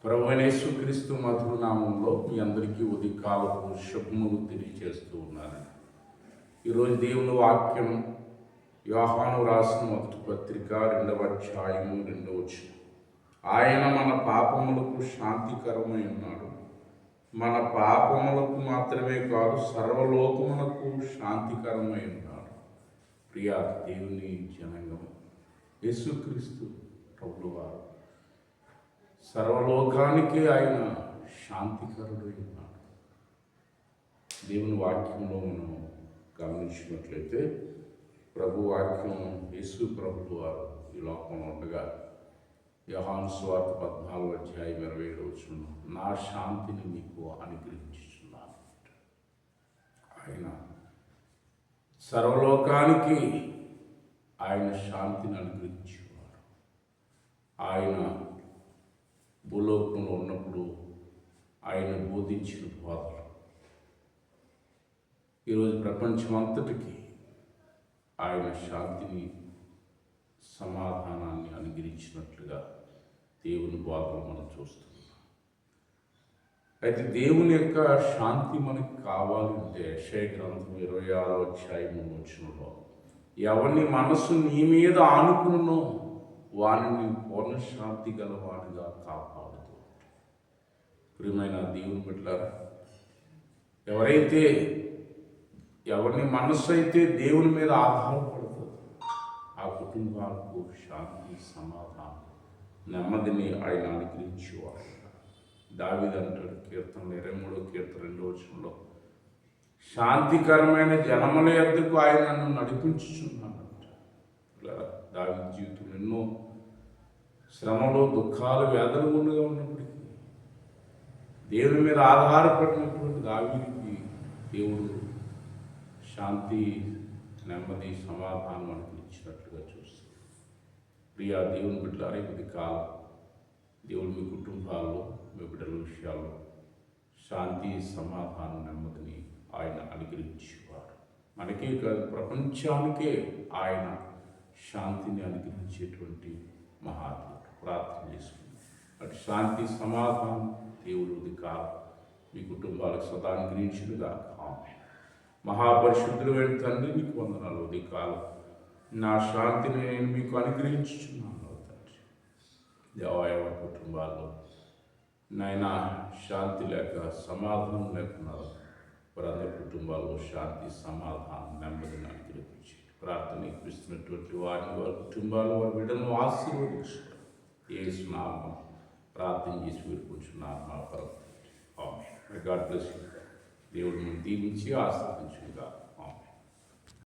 ప్రభువైన యేసుక్రీస్తు మధుర నామంలో మీ అందరికీ ఉదయకాలపు శుభములు తెలియజేస్తూ ఉన్నాను. ఈరోజు దేవుని వాక్యం యోహాను రాసిన మొదటి పత్రిక 2వ అధ్యాయము 2వ వచనం. ఆయన మన పాపములకు శాంతికరమై ఉన్నాడు. మన పాపములకు మాత్రమే కాదు, సర్వలోకమునకు శాంతికరమై ఉన్నాడు. ప్రియా దేవుని జనాంగం, యేసుక్రీస్తు ప్రభువారు సర్వలోకానికి ఆయన శాంతికరుడై ఉన్నాడు. దేవుని వాక్యంలో మనం గమనించినట్లయితే ప్రభు వాక్యం యేసు ప్రభువు వారు ఈ లోకంలో ఉండగా యోహాను సువార్త 14వ అధ్యాయం 27వ వచనం, నా శాంతిని మీకు అనుగ్రహించుచున్నాను. ఆయన సర్వలోకానికి ఆయన శాంతిని అనుగ్రహించేవారు. ఆయన భూలోకంలో ఉన్నప్పుడు ఆయన బోధించిన బోధలు ఈరోజు ప్రపంచమంతటికి ఆయన శాంతిని, సమాధానాన్ని అనుగ్రహించినట్లుగా దేవుని బోధలు మనం చూస్తున్నాం. అయితే దేవుని యొక్క శాంతి మనకి కావాలంటే యెషయా గ్రంథం 26వ అధ్యాయం 3వ వచనంలో, ఎవరిని మనసు నీ మీద ఆనుకున్నో వారిని పూర్ణ శాంతి గలవాడిగా కాపాడుతూ. ప్రియమైన దేవుని బిడ్డలారా, ఎవరిని మనస్సు అయితే దేవుని మీద ఆధారపడుతుంది, ఆ కుటుంబాలకు శాంతి, సమాధానం, నెమ్మదిని ఆయన అనుగ్రహించేవాడు. దావీదు అంటాడు కీర్తన 23వ కీర్తన 2వ వచనంలో, శాంతికరమైన జనముల యొద్దకు ఆయన నన్ను నడిపించుచున్నాడంట. దావీదు జీవితంలో ఎన్నో శ్రమలు, దుఃఖాలు, వేదన గుండగా ఉన్నప్పటికీ దేవుని మీద ఆధారపడినటువంటి దావీదుకి దేవుడు శాంతి, నెమ్మది, సమాధానం అనుగ్రహించినట్లుగా చూస్తుంది. ప్రియా దేవుని బిడ్డలారా, ఇది కాలం దేవుడు మీ కుటుంబాల్లో, మీ బిడ్డల విషయాల్లో శాంతి, సమాధానం, నెమ్మదిని ఆయన అనుగ్రహించేవాడు. మనకే కాదు, ప్రపంచానికే ఆయన శాంతిని అనుగ్రహించేటువంటి మహాత్ముడు. ప్రార్థన చేసుకుంది అటు శాంతి, సమాధానం దేవుడు కాలం మీ కుటుంబాలకు సదా అనుగ్రహించునుగా. ఆమేన్. మహాపరిశుద్ధుడైన తండ్రి, మీకు వందనాలు. కాలం నా శాంతిని నేను మీకు అనుగ్రహించుచున్నాను తండ్రి. దేవాయవ కుటుంబాల్లో నాయనా శాంతి లేక, సమాధానం లేకున్నారు. వారందరి కుటుంబాల్లో శాంతి, సమాధానం, నెమ్మదిని అనుగ్రహించి ప్రార్థన ఇప్పిస్తున్నటువంటి వారిని, వారి కుటుంబాలు, వారి బిడ్డలను ఆశీర్వదించారు. యేసు నామమున ప్రార్థన చేసి వేడుకుంటున్నాను మా పరమ. ఆమేన్. God bless you. దేవుడు మనం దీవించి ఆశీర్వదించు.